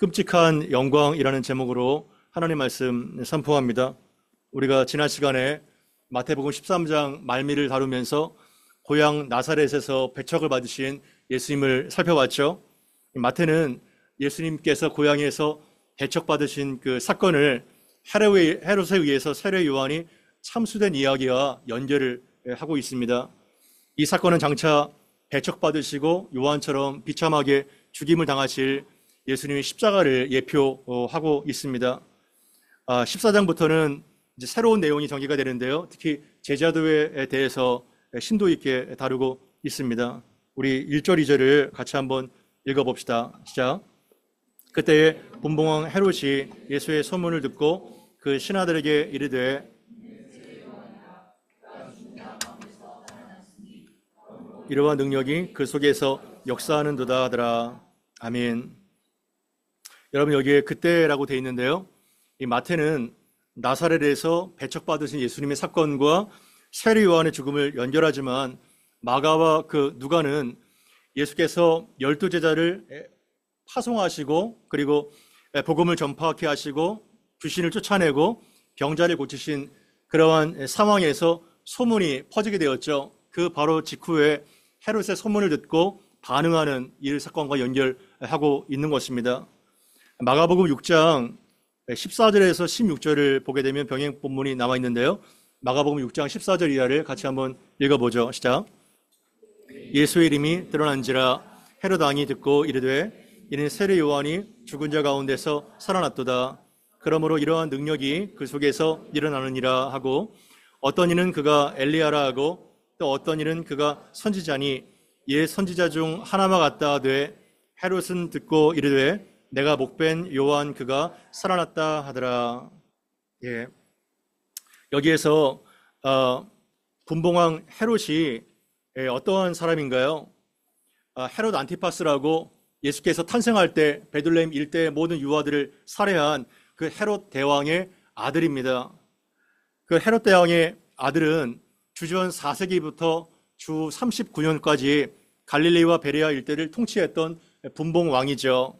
끔찍한 영광이라는 제목으로 하나님 말씀 선포합니다. 우리가 지난 시간에 마태복음 13장 말미를 다루면서 고향 나사렛에서 배척을 받으신 예수님을 살펴봤죠. 마태는 예수님께서 고향에서 배척받으신 그 사건을 헤롯에 의해서 세례 요한이 참수된 이야기와 연결을 하고 있습니다. 이 사건은 장차 배척받으시고 요한처럼 비참하게 죽임을 당하실 예수님의 십자가를 예표하고 있습니다. 14장부터는 이제 새로운 내용이 전개가 되는데요. 특히 제자도에 대해서 심도 있게 다루고 있습니다. 우리 1절, 2절을 같이 한번 읽어봅시다. 시작. 그때에 분봉왕 헤롯이 예수의 소문을 듣고 그 신하들에게 이르되 이러한 능력이 그 속에서 역사하는도다 하더라. 아멘. 여러분, 여기에 그때라고 되어 있는데요. 이 마태는 나사렛에서 배척받으신 예수님의 사건과 세례 요한의 죽음을 연결하지만 마가와 그 누가는 예수께서 12제자를 파송하시고 그리고 복음을 전파하게 하시고 귀신을 쫓아내고 병자를 고치신 그러한 상황에서 소문이 퍼지게 되었죠. 그 바로 직후에 헤롯의 소문을 듣고 반응하는 이 사건과 연결하고 있는 것입니다. 마가복음 6장 14절에서 16절을 보게 되면 병행 본문이 남아 있는데요. 마가복음 6장 14절 이하를 같이 한번 읽어보죠. 시작. 예수의 이름이 드러난지라 헤롯 왕이 듣고 이르되 이는 세례 요한이 죽은 자 가운데서 살아났도다. 그러므로 이러한 능력이 그 속에서 일어나느니라 하고 어떤 이는 그가 엘리야라 하고 또 어떤 이는 그가 선지자니 이에 선지자 중 하나만 같다 하되 헤롯은 듣고 이르되 내가 목벤 요한 그가 살아났다 하더라. 예. 여기에서 분봉왕 헤롯이 어떠한 사람인가요? 헤롯 안티파스라고 예수께서 탄생할 때 베들레헴 일대의 모든 유아들을 살해한 그 헤롯 대왕의 아들입니다. 그 헤롯 대왕의 아들은 주전 4세기부터 주 39년까지 갈릴리와 베레아 일대를 통치했던 분봉왕이죠.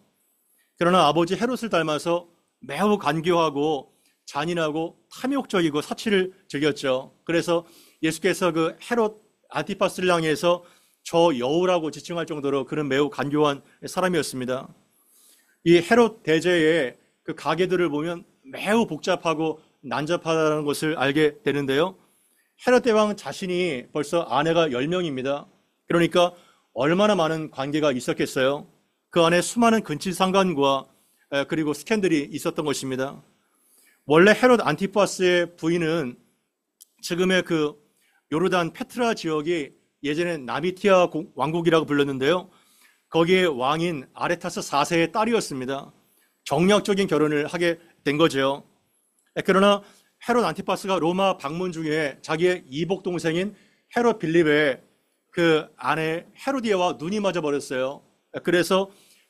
그러나 아버지 헤롯을 닮아서 매우 간교하고 잔인하고 탐욕적이고 사치를 즐겼죠. 그래서 예수께서 그 헤롯 안티파스를 향해서 저 여우라고 지칭할 정도로 그는 매우 간교한 사람이었습니다. 이 헤롯 대제의 그 가계들을 보면 매우 복잡하고 난잡하다는 것을 알게 되는데요. 헤롯 대왕 자신이 벌써 아내가 10명입니다. 그러니까 얼마나 많은 관계가 있었겠어요. 그 안에 수많은 근친상간과 그리고 스캔들이 있었던 것입니다. 원래 헤롯 안티파스의 부인은 지금의 그 요르단 페트라 지역이 예전에 나미티아 왕국이라고 불렀는데요. 거기에 왕인 아레타스 4세의 딸이었습니다. 정략적인 결혼을 하게 된 거죠. 그러나 헤롯 안티파스가 로마 방문 중에 자기의 이복 동생인 헤롯 빌립의 그 아내 헤로디아와 눈이 맞아 버렸어요. 그래서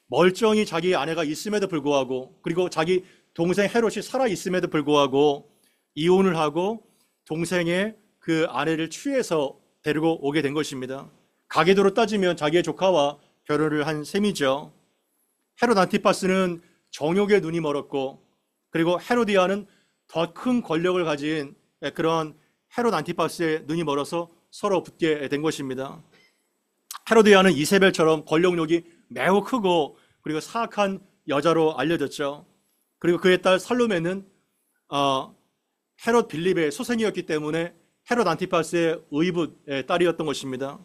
멀쩡히 자기 아내가 있음에도 불구하고 그리고 자기 동생 헤롯이 살아 있음에도 불구하고 이혼을 하고 동생의 그 아내를 취해서 데리고 오게 된 것입니다. 가계도로 따지면 자기의 조카와 결혼을 한 셈이죠. 헤롯 안티파스는 정욕에 눈이 멀었고 그리고 헤로디아는 더 큰 권력을 가진 그런 헤롯 안티파스의 눈이 멀어서 서로 붙게 된 것입니다. 헤로디아는 이세벨처럼 권력욕이 매우 크고 그리고 사악한 여자로 알려졌죠. 그리고 그의 딸 살로메는 헤롯 빌립의 소생이었기 때문에 헤롯 안티파스의 의붓의 딸이었던 것입니다.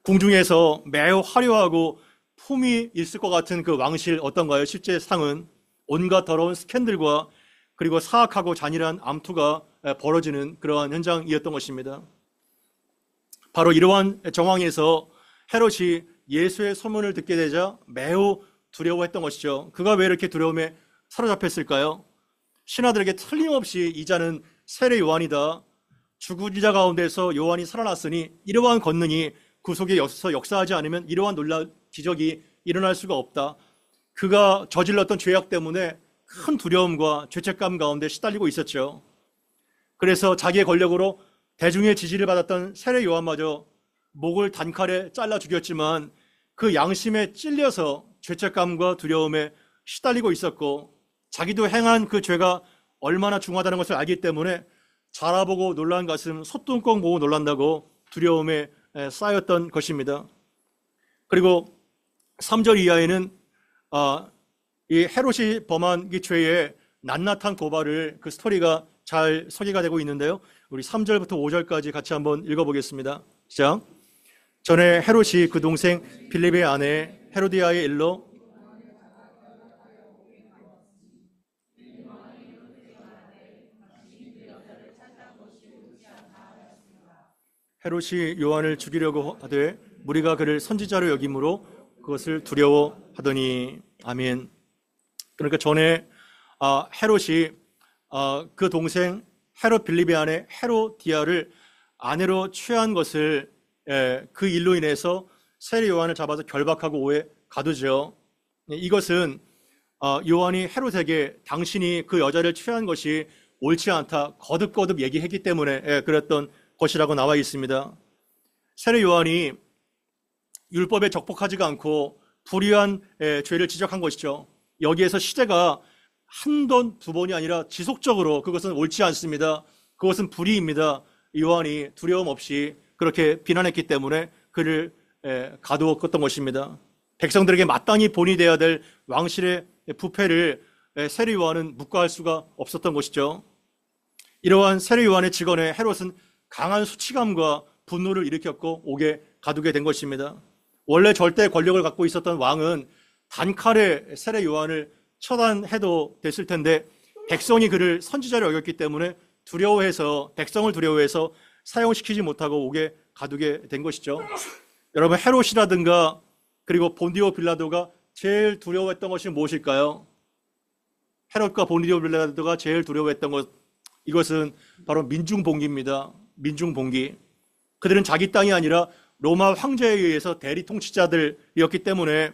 궁중에서 매우 화려하고 품이 있을 것 같은 그 왕실 어떤가요? 실제 상은 온갖 더러운 스캔들과 그리고 사악하고 잔인한 암투가 벌어지는 그러한 현장이었던 것입니다. 바로 이러한 정황에서 헤롯이 예수의 소문을 듣게 되자 매우 두려워했던 것이죠. 그가 왜 이렇게 두려움에 사로잡혔을까요? 신하들에게 틀림없이 이 자는 세례 요한이다. 죽은 자 가운데서 요한이 살아났으니 이러한 권능이 그 속에 역사하지 않으면 이러한 놀라운 기적이 일어날 수가 없다. 그가 저질렀던 죄악 때문에 큰 두려움과 죄책감 가운데 시달리고 있었죠. 그래서 자기의 권력으로 대중의 지지를 받았던 세례 요한마저 목을 단칼에 잘라 죽였지만 그 양심에 찔려서 죄책감과 두려움에 시달리고 있었고 자기도 행한 그 죄가 얼마나 중하다는 것을 알기 때문에 자라보고 놀란 가슴 소뚜껑 보고 놀란다고 두려움에 쌓였던 것입니다. 그리고 3절 이하에는 이 헤롯이 범한 이 죄의 낱낱한 고발을 그 스토리가 잘 소개가 되고 있는데요. 우리 3절부터 5절까지 같이 한번 읽어보겠습니다. 시작. 전에 헤롯이 그 동생 빌립의 아내 헤로디아의 일로 헤롯이 요한을 죽이려고 하되 무리가 그를 선지자로 여김으로 그것을 두려워하더니. 아멘. 그러니까 전에 헤롯이 그 동생 헤롯 빌립의 아내 헤로디아를 아내로 취한 것을 그 일로 인해서 세례 요한을 잡아서 결박하고 오해 가두죠. 이것은 요한이 헤롯에게 당신이 그 여자를 취한 것이 옳지 않다 거듭거듭 얘기했기 때문에 그랬던 것이라고 나와 있습니다. 세례 요한이 율법에 적복하지가 않고 불의한 죄를 지적한 것이죠. 여기에서 시제가 한 번, 두 번이 아니라 지속적으로 그것은 옳지 않습니다. 그것은 불의입니다. 요한이 두려움 없이 그렇게 비난했기 때문에 그를 가두었던 것입니다. 백성들에게 마땅히 본이 되어야 될 왕실의 부패를 세례 요한은 묵과할 수가 없었던 것이죠. 이러한 세례 요한의 직언에 헤롯은 강한 수치감과 분노를 일으켰고 옥에 가두게 된 것입니다. 원래 절대 권력을 갖고 있었던 왕은 단칼에 세례 요한을 처단해도 됐을 텐데 백성이 그를 선지자로 여겼기 때문에 백성을 두려워해서 사용시키지 못하고 옥에 가두게 된 것이죠. 여러분, 헤롯이라든가 그리고 본디오 빌라도가 제일 두려워했던 것이 무엇일까요? 헤롯과 본디오 빌라도가 제일 두려워했던 것, 이것은 바로 민중봉기입니다. 민중봉기. 그들은 자기 땅이 아니라 로마 황제에 의해서 대리 통치자들이었기 때문에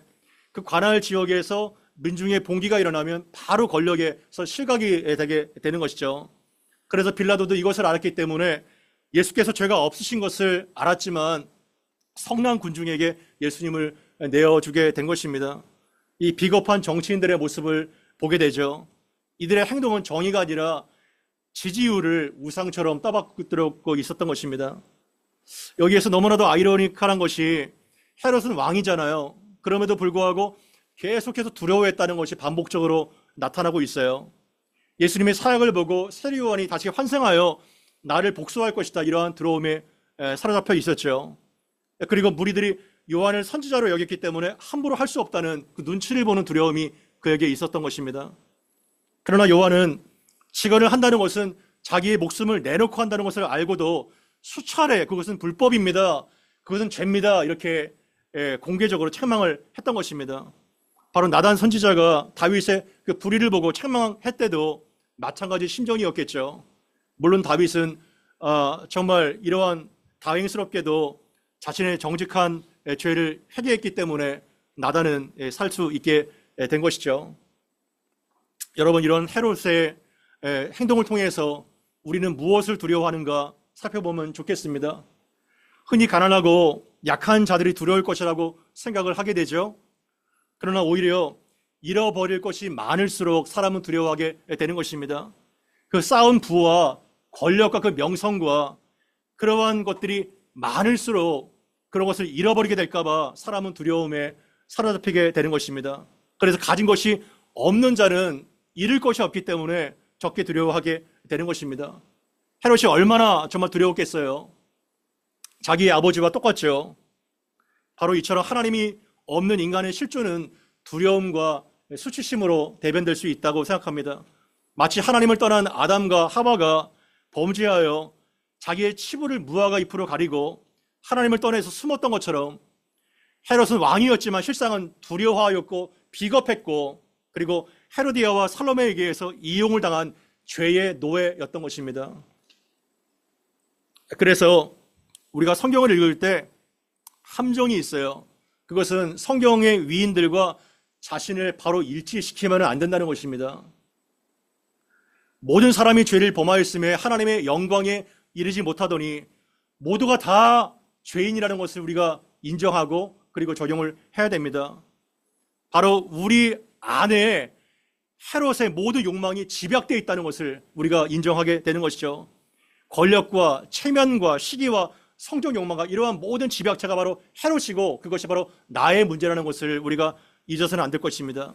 그 관할 지역에서 민중의 봉기가 일어나면 바로 권력에서 실각이 되게 되는 것이죠. 그래서 빌라도도 이것을 알았기 때문에 예수께서 죄가 없으신 것을 알았지만 성난 군중에게 예수님을 내어주게 된 것입니다. 이 비겁한 정치인들의 모습을 보게 되죠. 이들의 행동은 정의가 아니라 지지율을 우상처럼 따받고 있었던 것입니다. 여기에서 너무나도 아이러니컬한 것이 헤롯은 왕이잖아요. 그럼에도 불구하고 계속해서 두려워했다는 것이 반복적으로 나타나고 있어요. 예수님의 사역을 보고 세례 요한이 다시 환생하여 나를 복수할 것이다, 이러한 두려움에 사로잡혀 있었죠. 그리고 무리들이 요한을 선지자로 여겼기 때문에 함부로 할 수 없다는 그 눈치를 보는 두려움이 그에게 있었던 것입니다. 그러나 요한은 직언을 한다는 것은 자기의 목숨을 내놓고 한다는 것을 알고도 수차례 그것은 불법입니다, 그것은 죄입니다, 이렇게 공개적으로 책망을 했던 것입니다. 바로 나단 선지자가 다윗의 그 불의를 보고 책망했때도 마찬가지 심정이었겠죠. 물론 다윗은 정말 이러한 다행스럽게도 자신의 정직한 죄를 회개했기 때문에 나단은 살 수 있게 된 것이죠. 여러분, 이런 헤롯의 행동을 통해서 우리는 무엇을 두려워하는가 살펴보면 좋겠습니다. 흔히 가난하고 약한 자들이 두려울 것이라고 생각을 하게 되죠. 그러나 오히려 잃어버릴 것이 많을수록 사람은 두려워하게 되는 것입니다. 그 쌓은 부와 권력과 그 명성과 그러한 것들이 많을수록 그런 것을 잃어버리게 될까봐 사람은 두려움에 사로잡히게 되는 것입니다. 그래서 가진 것이 없는 자는 잃을 것이 없기 때문에 적게 두려워하게 되는 것입니다. 헤롯이 얼마나 정말 두려웠겠어요. 자기의 아버지와 똑같죠. 바로 이처럼 하나님이 없는 인간의 실존은 두려움과 수치심으로 대변될 수 있다고 생각합니다. 마치 하나님을 떠난 아담과 하와가 범죄하여 자기의 치부를 무화과 잎으로 가리고 하나님을 떠나서 숨었던 것처럼 헤롯은 왕이었지만 실상은 두려워하였고 비겁했고 그리고 헤로디아와 살로메에게 의해서 이용을 당한 죄의 노예였던 것입니다. 그래서 우리가 성경을 읽을 때 함정이 있어요. 그것은 성경의 위인들과 자신을 바로 일치시키면 안 된다는 것입니다. 모든 사람이 죄를 범하였음에 하나님의 영광에 이르지 못하더니 모두가 다 죄인이라는 것을 우리가 인정하고 그리고 적용을 해야 됩니다. 바로 우리 안에 헤롯의 모든 욕망이 집약되어 있다는 것을 우리가 인정하게 되는 것이죠. 권력과 체면과 시기와 성적 욕망과 이러한 모든 집약체가 바로 헤롯이고 그것이 바로 나의 문제라는 것을 우리가 잊어서는 안 될 것입니다.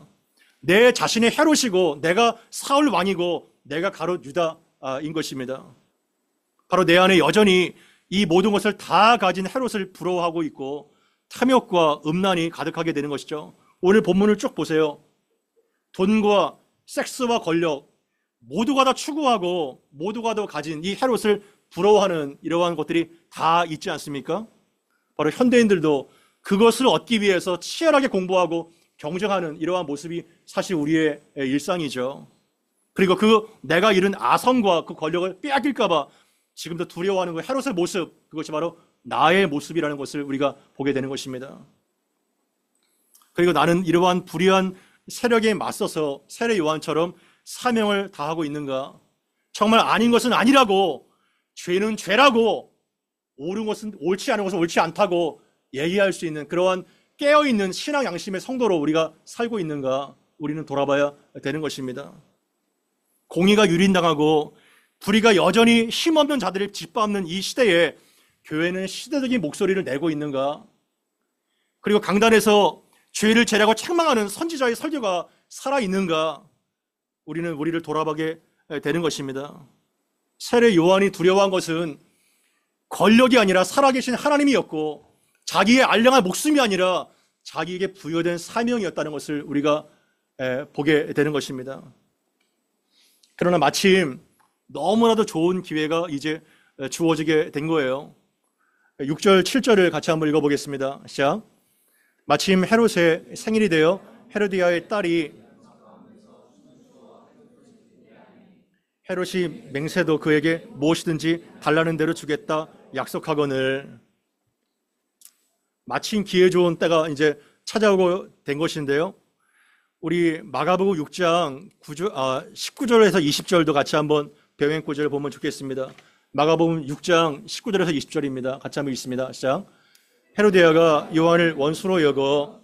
내 자신의 헤롯이고 내가 사울 왕이고 내가 가롯 유다인 것입니다. 바로 내 안에 여전히 이 모든 것을 다 가진 헤롯을 부러워하고 있고 탐욕과 음란이 가득하게 되는 것이죠. 오늘 본문을 쭉 보세요. 돈과 섹스와 권력 모두가 다 추구하고 모두가 다 가진 이 헤롯을 부러워하는 이러한 것들이 다 있지 않습니까? 바로 현대인들도 그것을 얻기 위해서 치열하게 공부하고 경쟁하는 이러한 모습이 사실 우리의 일상이죠. 그리고 그 내가 잃은 아성과 그 권력을 빼앗길까 봐 지금도 두려워하는 그 헤롯의 모습, 그것이 바로 나의 모습이라는 것을 우리가 보게 되는 것입니다. 그리고 나는 이러한 불의한 세력에 맞서서 세례 요한처럼 사명을 다하고 있는가? 정말 아닌 것은 아니라고, 죄는 죄라고, 옳은 것은 옳지 않은 것은 옳지 않다고 얘기할 수 있는 그러한 깨어있는 신앙 양심의 성도로 우리가 살고 있는가? 우리는 돌아봐야 되는 것입니다. 공의가 유린당하고 불의가 여전히 힘없는 자들을 짓밟는 이 시대에 교회는 시대적인 목소리를 내고 있는가? 그리고 강단에서 죄를 제라고 책망하는 선지자의 설교가 살아있는가? 우리를 돌아보게 되는 것입니다. 세례 요한이 두려워한 것은 권력이 아니라 살아계신 하나님이었고 자기의 알량한 목숨이 아니라 자기에게 부여된 사명이었다는 것을 우리가 보게 되는 것입니다. 그러나 마침 너무나도 좋은 기회가 이제 주어지게 된 거예요. 6절, 7절을 같이 한번 읽어보겠습니다. 시작. 마침 헤롯의 생일이 되어 헤로디아의 딸이 헤롯이 맹세도 그에게 무엇이든지 달라는 대로 주겠다 약속하거늘. 마침 기회 좋은 때가 이제 찾아오고 된 것인데요. 우리 마가복음 6장 19절에서 20절도 같이 한번 병행 구절을 보면 좋겠습니다. 마가복음 6장 19절에서 20절입니다. 같이 한번 읽습니다. 시작. 헤로디아가 요한을 원수로 여겨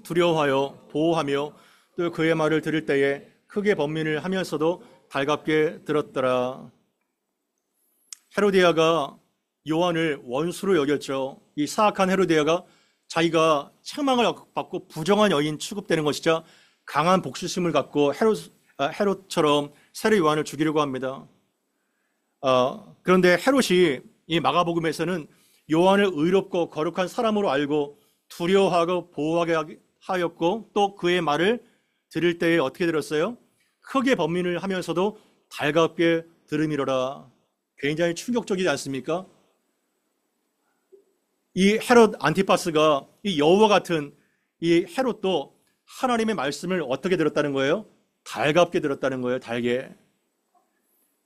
두려워하여 보호하며 또 그의 말을 들을 때에 크게 번민을 하면서도 달갑게 들었더라. 헤로디아가 요한을 원수로 여겼죠. 이 사악한 헤로디아가 자기가 책망을 받고 부정한 여인 취급되는 것이자 강한 복수심을 갖고 헤롯처럼 세례 요한을 죽이려고 합니다. 그런데 헤롯이 이 마가복음에서는 요한을 의롭고 거룩한 사람으로 알고 두려워하고 보호하게 하였고 또 그의 말을 들을 때에 어떻게 들었어요? 크게 번민을 하면서도 달갑게 들음이로라. 굉장히 충격적이지 않습니까? 이 헤롯 안티파스가 이 여우와 같은 이 헤롯도 하나님의 말씀을 어떻게 들었다는 거예요? 달갑게 들었다는 거예요. 달게.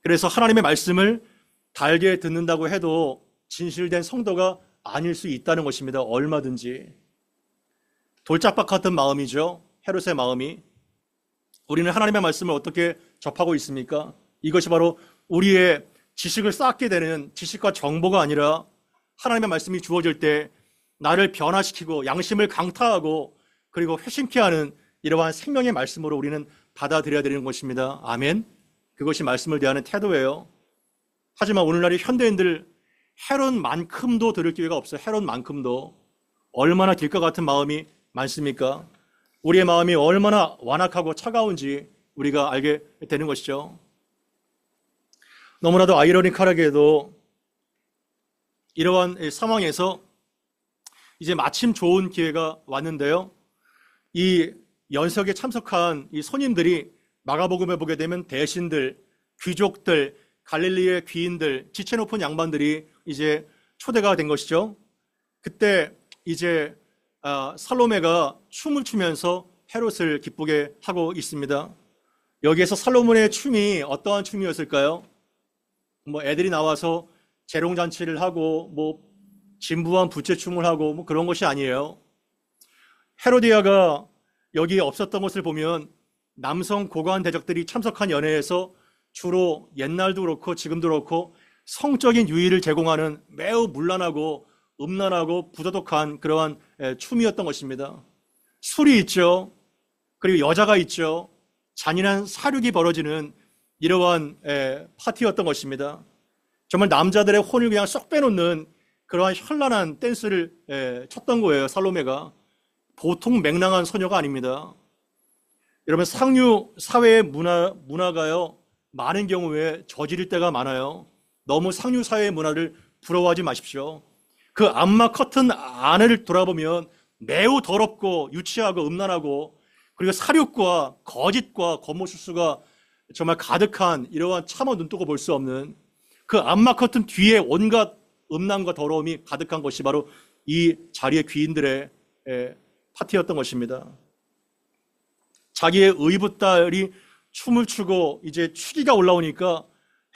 그래서 하나님의 말씀을 달게 듣는다고 해도 진실된 성도가 아닐 수 있다는 것입니다. 얼마든지. 돌짝박 같은 마음이죠. 헤롯의 마음이. 우리는 하나님의 말씀을 어떻게 접하고 있습니까? 이것이 바로 우리의 지식을 쌓게 되는 지식과 정보가 아니라 하나님의 말씀이 주어질 때 나를 변화시키고 양심을 강타하고 그리고 회심케 하는 이러한 생명의 말씀으로 우리는 받아들여야 되는 것입니다. 아멘. 그것이 말씀을 대하는 태도예요. 하지만 오늘날의 현대인들 헤롯만큼도 들을 기회가 없어요. 헤롯만큼도. 얼마나 길과 같은 마음이 많습니까? 우리의 마음이 얼마나 완악하고 차가운지 우리가 알게 되는 것이죠. 너무나도 아이러니컬하게도 이러한 상황에서 이제 마침 좋은 기회가 왔는데요. 이 연석에 참석한 이 손님들이 마가복음에 보게 되면 대신들, 귀족들, 갈릴리의 귀인들, 지체 높은 양반들이 이제 초대가 된 것이죠. 그때 이제 살로메가 춤을 추면서 헤롯을 기쁘게 하고 있습니다. 여기에서 살로몬의 춤이 어떠한 춤이었을까요? 뭐 애들이 나와서 재롱잔치를 하고 뭐 진부한 부채춤을 하고 뭐 그런 것이 아니에요. 헤로디아가 여기에 없었던 것을 보면 남성 고관 대적들이 참석한 연회에서 주로 옛날도 그렇고 지금도 그렇고 성적인 유의를 제공하는 매우 문란하고 음란하고 부도덕한 그러한 춤이었던 것입니다. 술이 있죠. 그리고 여자가 있죠. 잔인한 사륙이 벌어지는 이러한 파티였던 것입니다. 정말 남자들의 혼을 그냥 쏙 빼놓는 그러한 현란한 댄스를 췄던 거예요. 살로메가. 보통 맹랑한 소녀가 아닙니다. 여러분, 상류 사회의 문화가요, 많은 경우에 저지를 때가 많아요. 너무 상류 사회의 문화를 부러워하지 마십시오. 그 암막 커튼 안을 돌아보면 매우 더럽고 유치하고 음란하고, 그리고 사륙과 거짓과 겉모술수가 정말 가득한 이러한 차마 눈뜨고 볼 수 없는 그 암막 커튼 뒤에 온갖 음란과 더러움이 가득한 것이 바로 이 자리의 귀인들의 파티였던 것입니다. 자기의 의붓딸이 춤을 추고 이제 추기가 올라오니까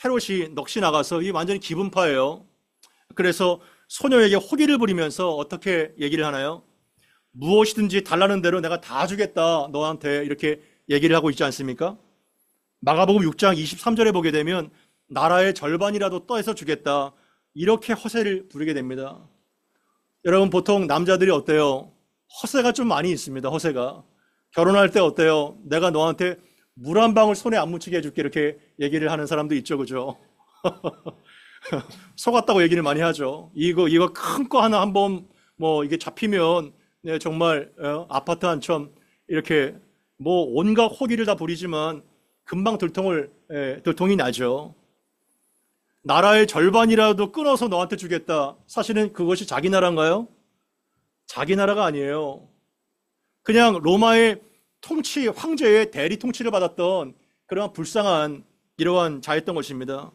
헤롯이 넋이 나가서 이 완전히 기분파예요. 그래서 소녀에게 호기를 부리면서 어떻게 얘기를 하나요? 무엇이든지 달라는 대로 내가 다 주겠다 너한테, 이렇게 얘기를 하고 있지 않습니까? 마가복음 6장 23절에 보게 되면 나라의 절반이라도 떠서 주겠다, 이렇게 허세를 부리게 됩니다. 여러분, 보통 남자들이 어때요? 허세가 좀 많이 있습니다. 허세가. 결혼할 때 어때요? 내가 너한테 물 한 방울 손에 안 묻히게 해줄게, 이렇게 얘기를 하는 사람도 있죠. 그죠? 속았다고 얘기를 많이 하죠. 이거 큰 거 하나 한번 뭐 이게 잡히면 정말 아파트 한 채 이렇게 뭐 온갖 호기를 다 부리지만 금방 들통이 나죠. 나라의 절반이라도 끊어서 너한테 주겠다. 사실은 그것이 자기 나라인가요? 자기 나라가 아니에요. 그냥 로마의 통치, 황제의 대리 통치를 받았던 그런 불쌍한 이러한 자였던 것입니다.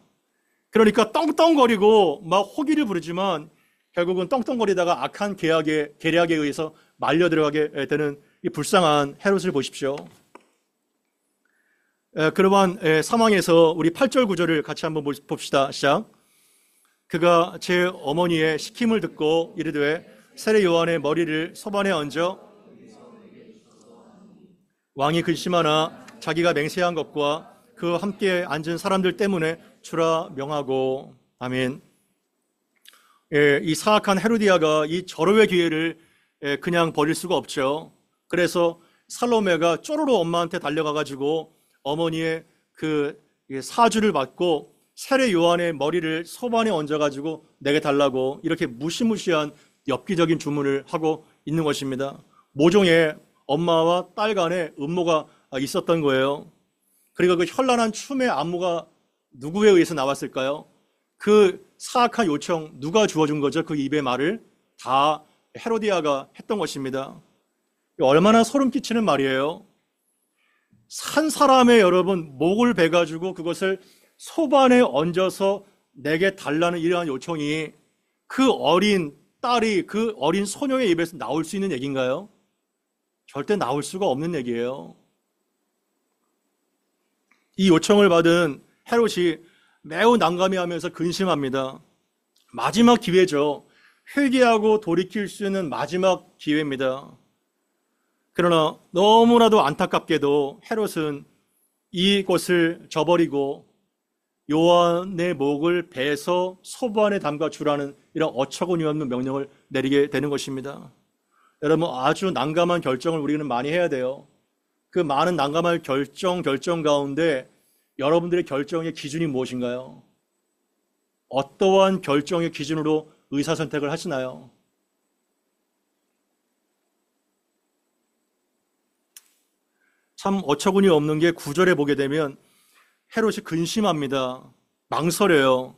그러니까 떵떵거리고 막 호기를 부르지만 결국은 떵떵거리다가 악한 계략에 의해서 말려 들어가게 되는 이 불쌍한 헤롯을 보십시오. 그러한 상황에서 우리 8절 9절을 같이 한번 봅시다. 시작. 그가 제 어머니의 시킴을 듣고 이르되 세례 요한의 머리를 소반에 얹어 왕이 근심하나 자기가 맹세한 것과 그 함께 앉은 사람들 때문에 주라 명하고. 아멘. 이 사악한 헤로디아가 이 절호의 기회를 그냥 버릴 수가 없죠. 그래서 살로메가 쪼로로 엄마한테 달려가가지고 어머니의 그 사주를 받고 세례 요한의 머리를 소반에 얹어가지고 내게 달라고, 이렇게 무시무시한 엽기적인 주문을 하고 있는 것입니다. 모종의 엄마와 딸 간에 음모가 있었던 거예요. 그리고 그 현란한 춤의 안무가 누구에 의해서 나왔을까요? 그 사악한 요청 누가 주어준 거죠? 그 입의 말을 다 헤로디아가 했던 것입니다. 얼마나 소름 끼치는 말이에요. 한 사람의 여러분 목을 베가지고 그것을 소반에 얹어서 내게 달라는 이러한 요청이 그 어린 딸이, 그 어린 소녀의 입에서 나올 수 있는 얘기인가요? 절대 나올 수가 없는 얘기예요. 이 요청을 받은 헤롯이 매우 난감해하면서 근심합니다. 마지막 기회죠. 회개하고 돌이킬 수 있는 마지막 기회입니다. 그러나 너무나도 안타깝게도 헤롯은 이것을 저버리고 요한의 목을 베서 소반에 담가 주라는 이런 어처구니 없는 명령을 내리게 되는 것입니다. 여러분, 아주 난감한 결정을 우리는 많이 해야 돼요. 그 많은 난감한 결정 가운데 여러분들의 결정의 기준이 무엇인가요? 어떠한 결정의 기준으로 의사선택을 하시나요? 참 어처구니 없는 게 9절에 보게 되면 헤롯이 근심합니다. 망설여요.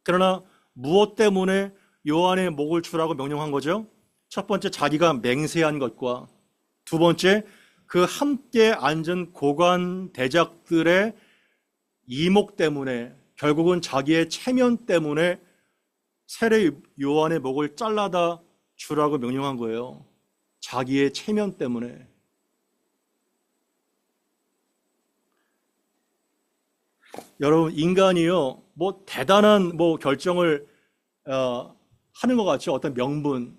그러나 무엇 때문에 요한의 목을 주라고 명령한 거죠? 첫 번째, 자기가 맹세한 것과 두 번째, 그 함께 앉은 고관 대작들의 이목 때문에, 결국은 자기의 체면 때문에 세례 요한의 목을 잘라다 주라고 명령한 거예요. 자기의 체면 때문에. 여러분, 인간이요, 뭐 대단한 결정을 하는 것 같죠. 어떤 명분.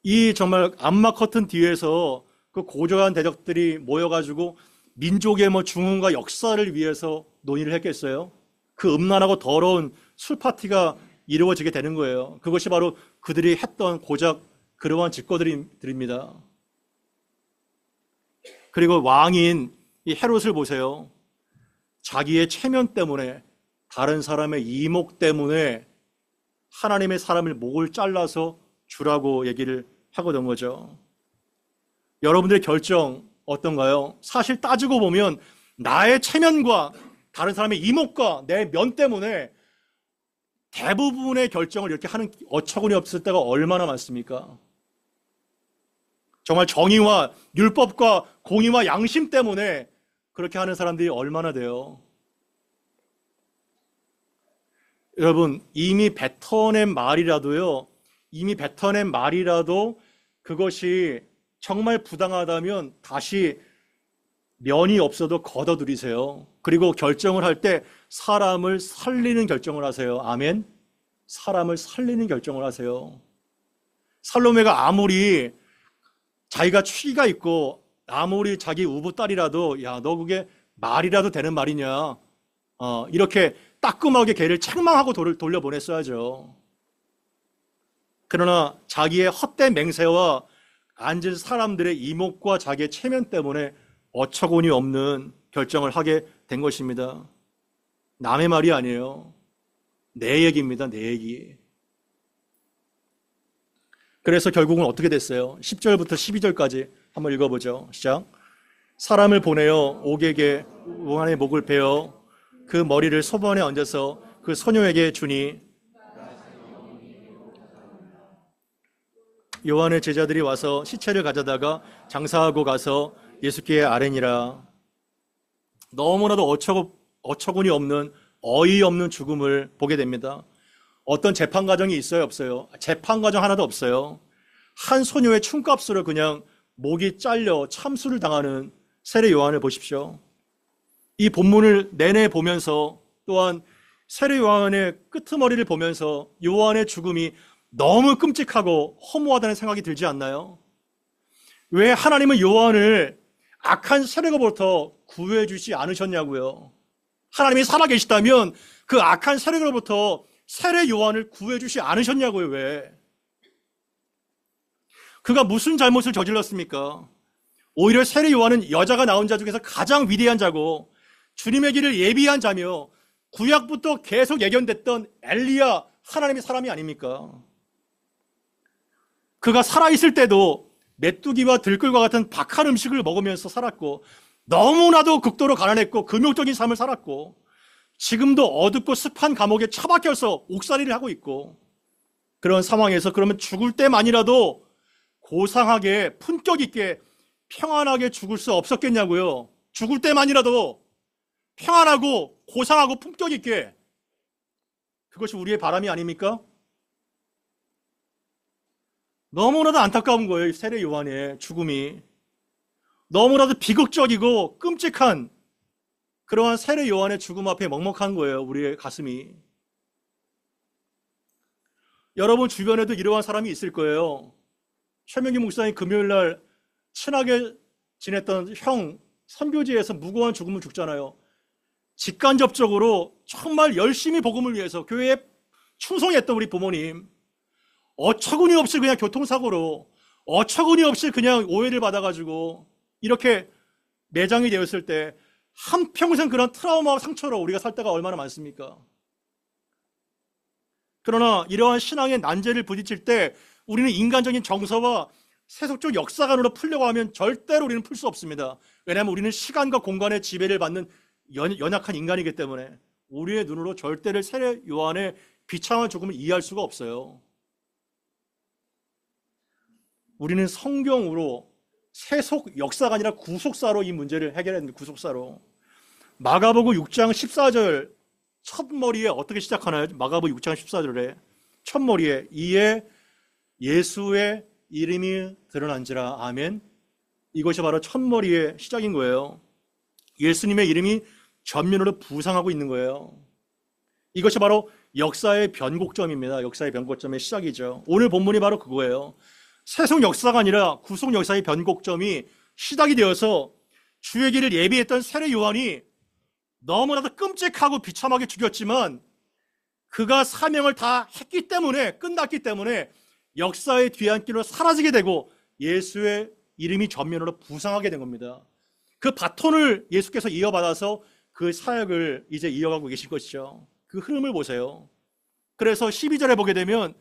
이 정말 암막 커튼 뒤에서 그 고조한 대적들이 모여가지고 민족의 중흥과 역사를 위해서 논의를 했겠어요? 그 음란하고 더러운 술 파티가 이루어지게 되는 거예요. 그것이 바로 그들이 했던 고작 그러한 짓거리들입니다. 그리고 왕인 이 헤롯을 보세요. 자기의 체면 때문에, 다른 사람의 이목 때문에 하나님의 사람을 목을 잘라서 주라고 얘기를 하거든 거죠. 여러분들의 결정 어떤가요? 사실 따지고 보면 나의 체면과 다른 사람의 이목과 내 면 때문에 대부분의 결정을 이렇게 하는 어처구니 없을 때가 얼마나 많습니까? 정말 정의와 율법과 공의와 양심 때문에 그렇게 하는 사람들이 얼마나 돼요? 여러분, 이미 뱉어낸 말이라도 그것이 정말 부당하다면 다시 면이 없어도 걷어들이세요. 그리고 결정을 할 때 사람을 살리는 결정을 하세요. 아멘? 사람을 살리는 결정을 하세요. 살로메가 아무리 자기가 취기가 있고 아무리 자기 우부 딸이라도 야, 너 그게 말이라도 되는 말이냐, 이렇게 따끔하게 걔를 책망하고 돌려보냈어야죠. 그러나 자기의 헛된 맹세와 앉은 사람들의 이목과 자기의 체면 때문에 어처구니 없는 결정을 하게 된 것입니다. 남의 말이 아니에요. 내 얘기입니다. 내 얘기. 그래서 결국은 어떻게 됐어요? 10절부터 12절까지 한번 읽어보죠. 시작. 사람을 보내어 옥에게 왕의 목을 베어 그 머리를 소변에 얹어서 그 소녀에게 주니 요한의 제자들이 와서 시체를 가져다가 장사하고 가서 예수께 아뢰니라. 너무나도 어처구니 없는 어이없는 죽음을 보게 됩니다. 어떤 재판 과정이 있어요? 없어요? 재판 과정 하나도 없어요. 한 소녀의 춤값으로 그냥 목이 잘려 참수를 당하는 세례 요한을 보십시오. 이 본문을 내내 보면서 또한 세례 요한의 끄트머리를 보면서 요한의 죽음이 너무 끔찍하고 허무하다는 생각이 들지 않나요? 왜 하나님은 요한을 악한 세력으로부터 구해주지 않으셨냐고요. 하나님이 살아계시다면 그 악한 세력으로부터 세례 요한을 구해주지 않으셨냐고요. 왜? 그가 무슨 잘못을 저질렀습니까? 오히려 세례 요한은 여자가 낳은 자 중에서 가장 위대한 자고 주님의 길을 예비한 자며 구약부터 계속 예견됐던 엘리야, 하나님의 사람이 아닙니까? 그가 살아있을 때도 메뚜기와 들꿀과 같은 박한 음식을 먹으면서 살았고 너무나도 극도로 가난했고 금욕적인 삶을 살았고 지금도 어둡고 습한 감옥에 처박혀서 옥살이를 하고 있고 그런 상황에서 그러면 죽을 때만이라도 고상하게 품격 있게 평안하게 죽을 수 없었겠냐고요. 죽을 때만이라도 평안하고 고상하고 품격 있게, 그것이 우리의 바람이 아닙니까? 너무나도 안타까운 거예요. 세례 요한의 죽음이. 너무나도 비극적이고 끔찍한 그러한 세례 요한의 죽음 앞에 먹먹한 거예요. 우리의 가슴이. 여러분 주변에도 이러한 사람이 있을 거예요. 최명기 목사님 금요일 날 친하게 지냈던 형 선교지에서 무고한 죽음을 죽잖아요. 직간접적으로 정말 열심히 복음을 위해서 교회에 충성했던 우리 부모님, 어처구니 없이 그냥 교통사고로 어처구니 없이 그냥 오해를 받아가지고 이렇게 매장이 되었을 때 한평생 그런 트라우마와 상처로 우리가 살 때가 얼마나 많습니까? 그러나 이러한 신앙의 난제를 부딪힐 때 우리는 인간적인 정서와 세속적 역사관으로 풀려고 하면 절대로 우리는 풀 수 없습니다. 왜냐하면 우리는 시간과 공간의 지배를 받는 연약한 인간이기 때문에 우리의 눈으로 절대를 세례 요한의 비참한 죽음을 이해할 수가 없어요. 우리는 성경으로 세속 역사가 아니라 구속사로 이 문제를 해결했는데, 구속사로. 마가복음 6장 14절 첫머리에 어떻게 시작하나요? 마가복음 6장 14절에 첫머리에 이에 예수의 이름이 드러난지라. 아멘. 이것이 바로 첫머리의 시작인 거예요. 예수님의 이름이 전면으로 부상하고 있는 거예요. 이것이 바로 역사의 변곡점입니다. 역사의 변곡점의 시작이죠. 오늘 본문이 바로 그거예요. 세속 역사가 아니라 구속 역사의 변곡점이 시작이 되어서 주의 길을 예비했던 세례 요한이 너무나도 끔찍하고 비참하게 죽였지만 그가 사명을 다 했기 때문에, 끝났기 때문에 역사의 뒤안길로 사라지게 되고 예수의 이름이 전면으로 부상하게 된 겁니다. 그 바톤을 예수께서 이어받아서 그 사역을 이제 이어가고 계신 것이죠. 그 흐름을 보세요. 그래서 12절에 보게 되면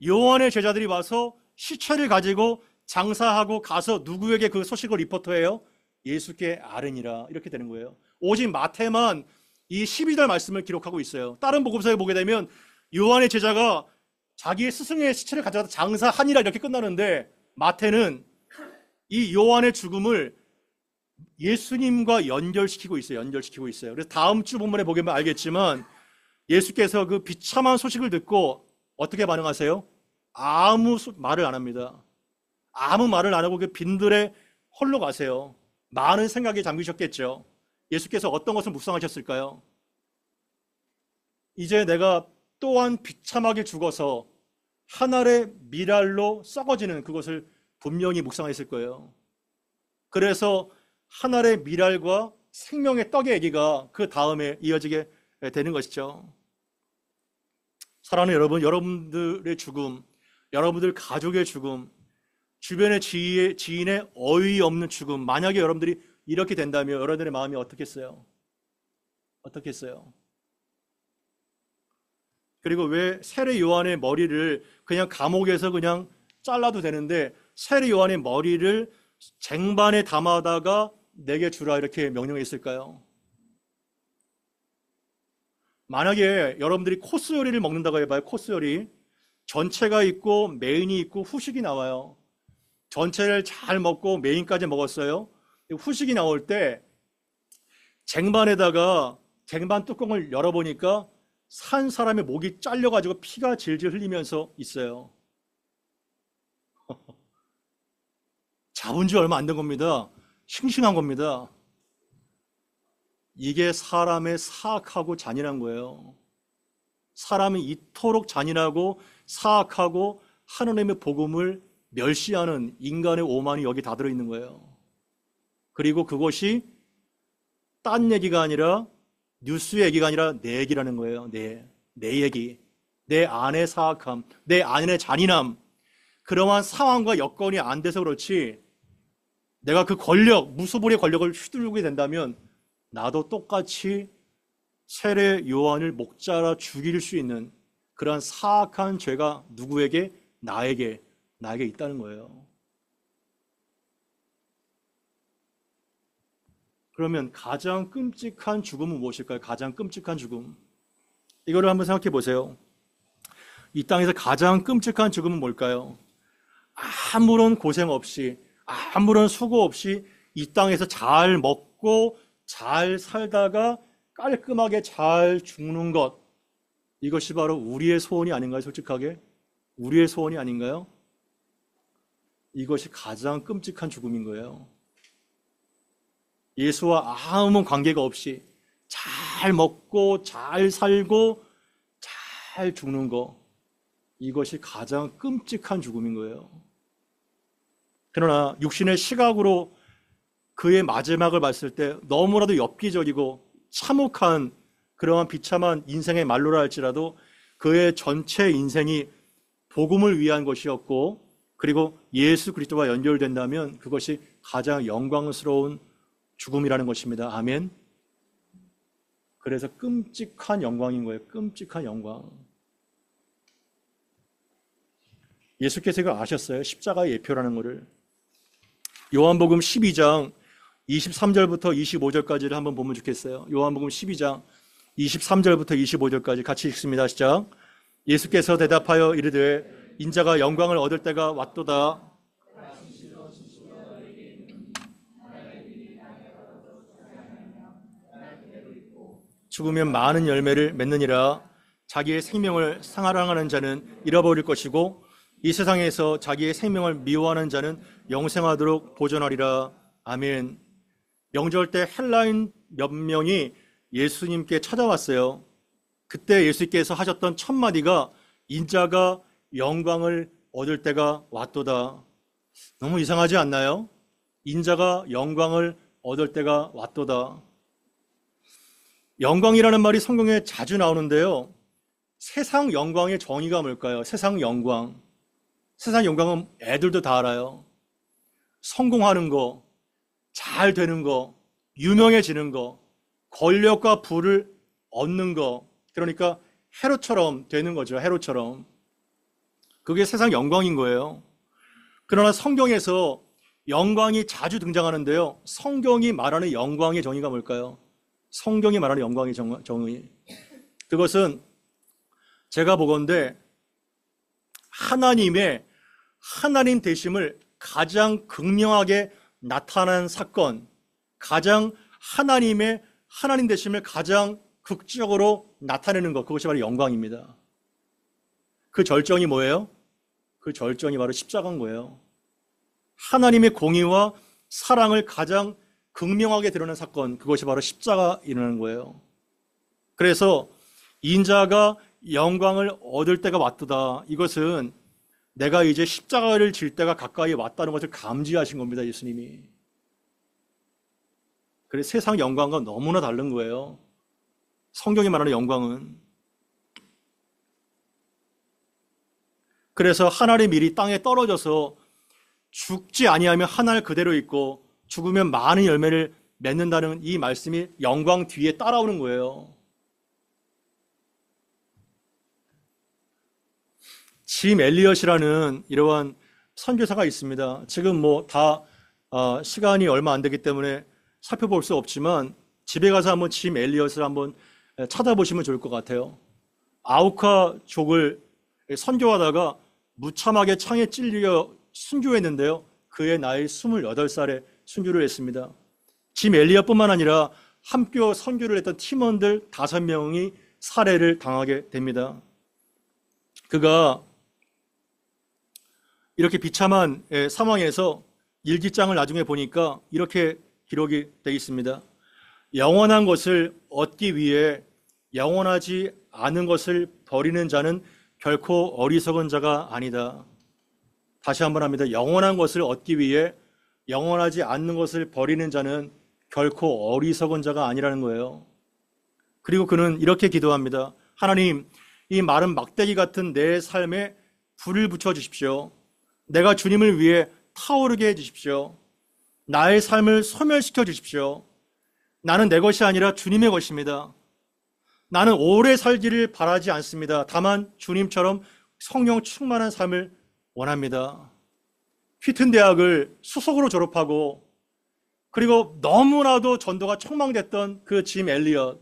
요한의 제자들이 와서 시체를 가지고 장사하고 가서 누구에게 그 소식을 리포트해요? 예수께 아뢰니라. 이렇게 되는 거예요. 오직 마태만 이 12절 말씀을 기록하고 있어요. 다른 복음서에 보게 되면 요한의 제자가 자기의 스승의 시체를 가져가서 장사하니라 이렇게 끝나는데, 마태는 이 요한의 죽음을 예수님과 연결시키고 있어요. 그래서 다음 주 본문에 보게 되면 알겠지만 예수께서 그 비참한 소식을 듣고 어떻게 반응하세요? 아무 말을 안 합니다. 아무 말을 안 하고 그 빈들에 홀로 가세요. 많은 생각에 잠기셨겠죠. 예수께서 어떤 것을 묵상하셨을까요? 이제 내가 또한 비참하게 죽어서 한 알의 밀알로 썩어지는 그것을 분명히 묵상했을 거예요. 그래서 한 알의 밀알과 생명의 떡의 얘기가 그 다음에 이어지게 되는 것이죠. 사랑하는 여러분, 여러분들의 죽음, 여러분들 가족의 죽음, 주변의 지인의 어이없는 죽음, 만약에 여러분들이 이렇게 된다면 여러분들의 마음이 어떻겠어요? 어떻겠어요? 그리고 왜 세례 요한의 머리를 그냥 감옥에서 그냥 잘라도 되는데 세례 요한의 머리를 쟁반에 담아다가 내게 주라 이렇게 명령했을까요? 만약에 여러분들이 코스 요리를 먹는다고 해봐요. 코스 요리. 전체가 있고 메인이 있고 후식이 나와요. 전체를 잘 먹고 메인까지 먹었어요. 후식이 나올 때 쟁반에다가 쟁반 뚜껑을 열어보니까 산 사람의 목이 잘려가지고 피가 질질 흘리면서 있어요. 잡은 지 얼마 안 된 겁니다. 싱싱한 겁니다. 이게 사람의 사악하고 잔인한 거예요. 사람이 이토록 잔인하고 사악하고 하나님의 복음을 멸시하는 인간의 오만이 여기 다 들어있는 거예요. 그리고 그것이 딴 얘기가 아니라 뉴스 얘기가 아니라 내 얘기라는 거예요. 내 얘기. 내 안의 사악함, 내 안의 잔인함. 그러한 상황과 여건이 안 돼서 그렇지 내가 그 권력, 무소불위의 권력을 휘두르게 된다면 나도 똑같이 세례 요한을 목 잘라 죽일 수 있는 그러한 사악한 죄가 누구에게? 나에게 있다는 거예요. 그러면 가장 끔찍한 죽음은 무엇일까요? 가장 끔찍한 죽음. 이거를 한번 생각해 보세요. 이 땅에서 가장 끔찍한 죽음은 뭘까요? 아무런 고생 없이, 아무런 수고 없이 이 땅에서 잘 먹고 잘 살다가 깔끔하게 잘 죽는 것. 이것이 바로 우리의 소원이 아닌가요? 솔직하게? 우리의 소원이 아닌가요? 이것이 가장 끔찍한 죽음인 거예요. 예수와 아무 관계가 없이 잘 먹고 잘 살고 잘 죽는 거, 이것이 가장 끔찍한 죽음인 거예요. 그러나 육신의 시각으로 그의 마지막을 봤을 때 너무나도 엽기적이고 참혹한 그러한 비참한 인생의 말로라 할지라도 그의 전체 인생이 복음을 위한 것이었고, 그리고 예수 그리스도와 연결된다면 그것이 가장 영광스러운 죽음이라는 것입니다. 아멘. 그래서 끔찍한 영광인 거예요. 끔찍한 영광. 예수께서 이걸 아셨어요. 십자가의 예표라는 것을. 요한복음 12장 23절부터 25절까지를 한번 보면 좋겠어요. 요한복음 12장 23절부터 25절까지 같이 읽습니다. 시작. 예수께서 대답하여 이르되 인자가 영광을 얻을 때가 왔도다. 죽으면 많은 열매를 맺느니라. 자기의 생명을 상하랑하는 자는 잃어버릴 것이고 이 세상에서 자기의 생명을 미워하는 자는 영생하도록 보존하리라. 아멘. 명절 때 헬라인 몇 명이 예수님께 찾아왔어요. 그때 예수께서 하셨던 첫 마디가 인자가 영광을 얻을 때가 왔도다. 너무 이상하지 않나요? 인자가 영광을 얻을 때가 왔도다. 영광이라는 말이 성경에 자주 나오는데요. 세상 영광의 정의가 뭘까요? 세상 영광. 세상 영광은 애들도 다 알아요. 성공하는 거, 잘 되는 거, 유명해지는 거, 권력과 부를 얻는 거. 그러니까 헤롯처럼 되는 거죠. 헤롯처럼. 그게 세상 영광인 거예요. 그러나 성경에서 영광이 자주 등장하는데요. 성경이 말하는 영광의 정의가 뭘까요? 성경이 말하는 영광의 정의. 그것은 제가 보건대 하나님 되심을 가장 극명하게 나타난 사건, 가장 하나님 되심을 가장 극적으로 나타내는 것, 그것이 바로 영광입니다. 그 절정이 뭐예요? 그 절정이 바로 십자가인 거예요. 하나님의 공의와 사랑을 가장 극명하게 드러낸 사건, 그것이 바로 십자가이라는 거예요. 그래서 인자가 영광을 얻을 때가 왔도다. 이것은 내가 이제 십자가를 질 때가 가까이 왔다는 것을 감지하신 겁니다, 예수님이. 그래서 세상 영광과 너무나 다른 거예요. 성경이 말하는 영광은. 그래서 하늘의 밀이 땅에 떨어져서 죽지 아니하면 하늘 그대로 있고 죽으면 많은 열매를 맺는다는 이 말씀이 영광 뒤에 따라오는 거예요. 짐 엘리엇이라는 이러한 선교사가 있습니다. 지금 다 시간이 얼마 안 되기 때문에 살펴볼 수 없지만 집에 가서 한번 짐 엘리엇을 한번 찾아보시면 좋을 것 같아요. 아우카족을 선교하다가 무참하게 창에 찔려 순교했는데요. 그의 나이 28살에 순교를 했습니다. 짐 엘리엇뿐만 아니라 함께 선교를 했던 팀원들 5명이 살해를 당하게 됩니다. 그가 이렇게 비참한 상황에서 일기장을 나중에 보니까 이렇게 기록이 되어 있습니다. 영원한 것을 얻기 위해 영원하지 않은 것을 버리는 자는 결코 어리석은 자가 아니다. 다시 한번 합니다. 영원한 것을 얻기 위해 영원하지 않는 것을 버리는 자는 결코 어리석은 자가 아니라는 거예요. 그리고 그는 이렇게 기도합니다. 하나님, 이 마른 막대기 같은 내 삶에 불을 붙여 주십시오. 내가 주님을 위해 타오르게 해주십시오. 나의 삶을 소멸시켜 주십시오. 나는 내 것이 아니라 주님의 것입니다. 나는 오래 살기를 바라지 않습니다. 다만 주님처럼 성령 충만한 삶을 원합니다. 휘튼 대학을 수석으로 졸업하고 그리고 너무나도 전도가 촉망됐던 그 짐 엘리엇,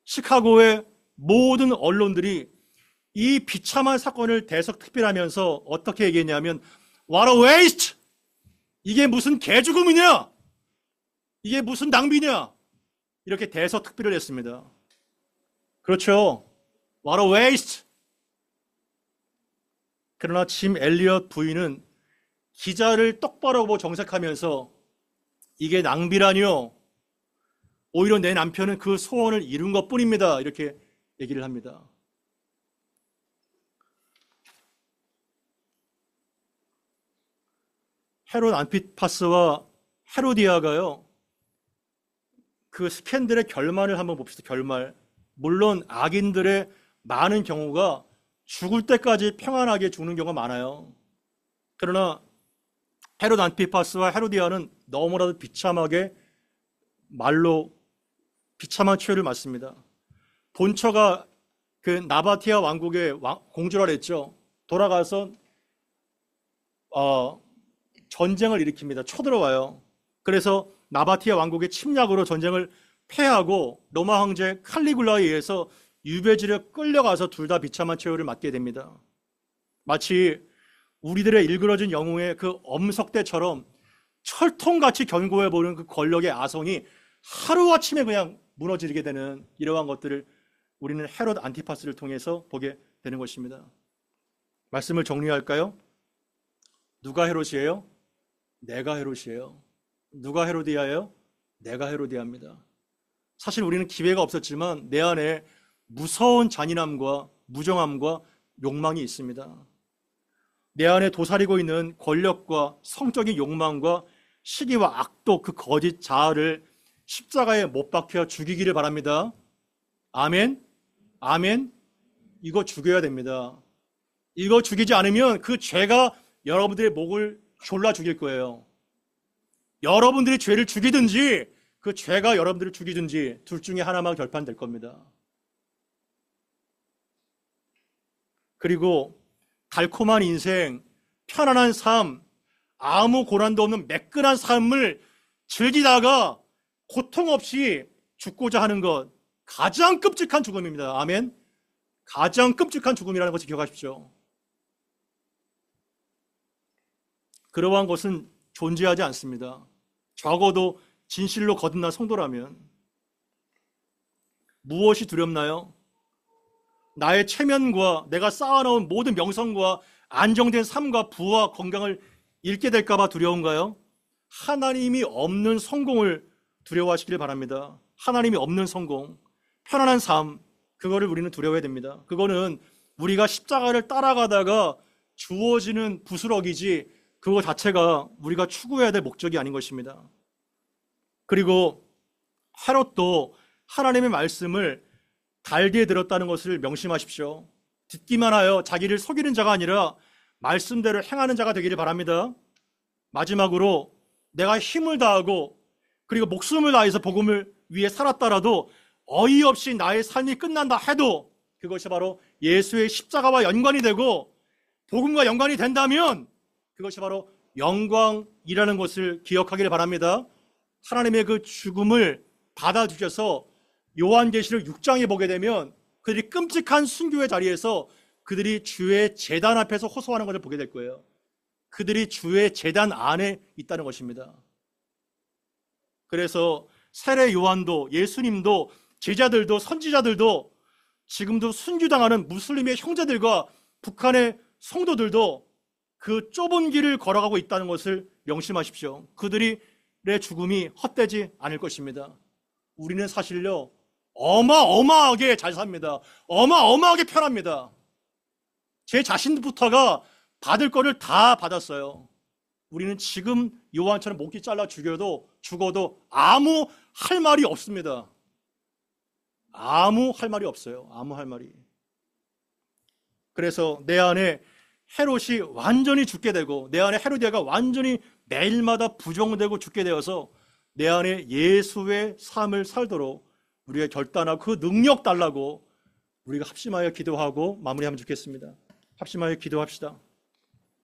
시카고의 모든 언론들이 이 비참한 사건을 대서특필하면서 어떻게 얘기했냐면 What a waste! 이게 무슨 개죽음이냐? 이게 무슨 낭비냐? 이렇게 대서특필을 했습니다. 그렇죠. What a waste! 그러나 짐 엘리엇 부인은 기자를 똑바로 보고 정색하면서 이게 낭비라뇨. 오히려 내 남편은 그 소원을 이룬 것뿐입니다. 이렇게 얘기를 합니다. 헤롯 안티파스와 헤로디아가요, 그 스캔들의 결말을 한번 봅시다. 결말. 물론 악인들의 많은 경우가 죽을 때까지 평안하게 죽는 경우가 많아요. 그러나 헤롯 안티파스와 헤로디아는 너무나도 비참하게 말로 비참한 최후를 맞습니다. 본처가 그 나바티아 왕국의 공주라 그랬죠. 돌아가서 전쟁을 일으킵니다. 쳐들어와요. 그래서 나바티아 왕국의 침략으로 전쟁을 패하고 로마 황제 칼리굴라에 의해서 유배지로 끌려가서 둘 다 비참한 최후를 맞게 됩니다. 마치 우리들의 일그러진 영웅의 그 엄석대처럼 철통같이 견고해보는 그 권력의 아성이 하루아침에 그냥 무너지게 되는 이러한 것들을 우리는 헤롯 안티파스를 통해서 보게 되는 것입니다. 말씀을 정리할까요? 누가 헤롯이에요? 내가 헤롯이에요. 누가 헤로디아예요? 내가 헤로디아입니다. 사실 우리는 기회가 없었지만 내 안에 무서운 잔인함과 무정함과 욕망이 있습니다. 내 안에 도사리고 있는 권력과 성적인 욕망과 시기와 악독, 그 거짓 자아를 십자가에 못 박혀 죽이기를 바랍니다. 아멘? 아멘? 이거 죽여야 됩니다. 이거 죽이지 않으면 그 죄가 여러분들의 목을 졸라 죽일 거예요. 여러분들이 죄를 죽이든지 그 죄가 여러분들을 죽이든지 둘 중에 하나만 결판될 겁니다. 그리고 달콤한 인생, 편안한 삶, 아무 고난도 없는 매끈한 삶을 즐기다가 고통 없이 죽고자 하는 것, 가장 끔찍한 죽음입니다. 아멘? 가장 끔찍한 죽음이라는 것을 기억하십시오. 그러한 것은 존재하지 않습니다. 적어도 진실로 거듭난 성도라면. 무엇이 두렵나요? 나의 체면과 내가 쌓아놓은 모든 명성과 안정된 삶과 부와 건강을 잃게 될까 봐 두려운가요? 하나님이 없는 성공을 두려워하시길 바랍니다. 하나님이 없는 성공, 편안한 삶, 그거를 우리는 두려워해야 됩니다. 그거는 우리가 십자가를 따라가다가 주어지는 부스러기지 그거 자체가 우리가 추구해야 될 목적이 아닌 것입니다. 그리고 헤롯도 하나님의 말씀을 달게 들었다는 것을 명심하십시오. 듣기만 하여 자기를 속이는 자가 아니라 말씀대로 행하는 자가 되기를 바랍니다. 마지막으로 내가 힘을 다하고 그리고 목숨을 다해서 복음을 위해 살았더라도 어이없이 나의 삶이 끝난다 해도 그것이 바로 예수의 십자가와 연관이 되고 복음과 연관이 된다면 그것이 바로 영광이라는 것을 기억하기를 바랍니다. 하나님의 그 죽음을 받아주셔서 요한계시록 6장에 보게 되면 그들이 끔찍한 순교의 자리에서 그들이 주의 제단 앞에서 호소하는 것을 보게 될 거예요. 그들이 주의 제단 안에 있다는 것입니다. 그래서 세례 요한도 예수님도 제자들도 선지자들도 지금도 순교당하는 무슬림의 형제들과 북한의 성도들도 그 좁은 길을 걸어가고 있다는 것을 명심하십시오. 그들의 죽음이 헛되지 않을 것입니다. 우리는 사실요 어마어마하게 잘 삽니다. 어마어마하게 편합니다. 제 자신부터가 받을 거를 다 받았어요. 우리는 지금 요한처럼 목이 잘라 죽어도 아무 할 말이 없습니다. 아무 할 말이 없어요. 아무 할 말이. 그래서 내 안에 헤롯이 완전히 죽게 되고 내 안에 헤로디아가 완전히 매일마다 부정되고 죽게 되어서 내 안에 예수의 삶을 살도록 우리가 결단하고 그 능력 달라고 우리가 합심하여 기도하고 마무리하면 좋겠습니다. 합심하여 기도합시다.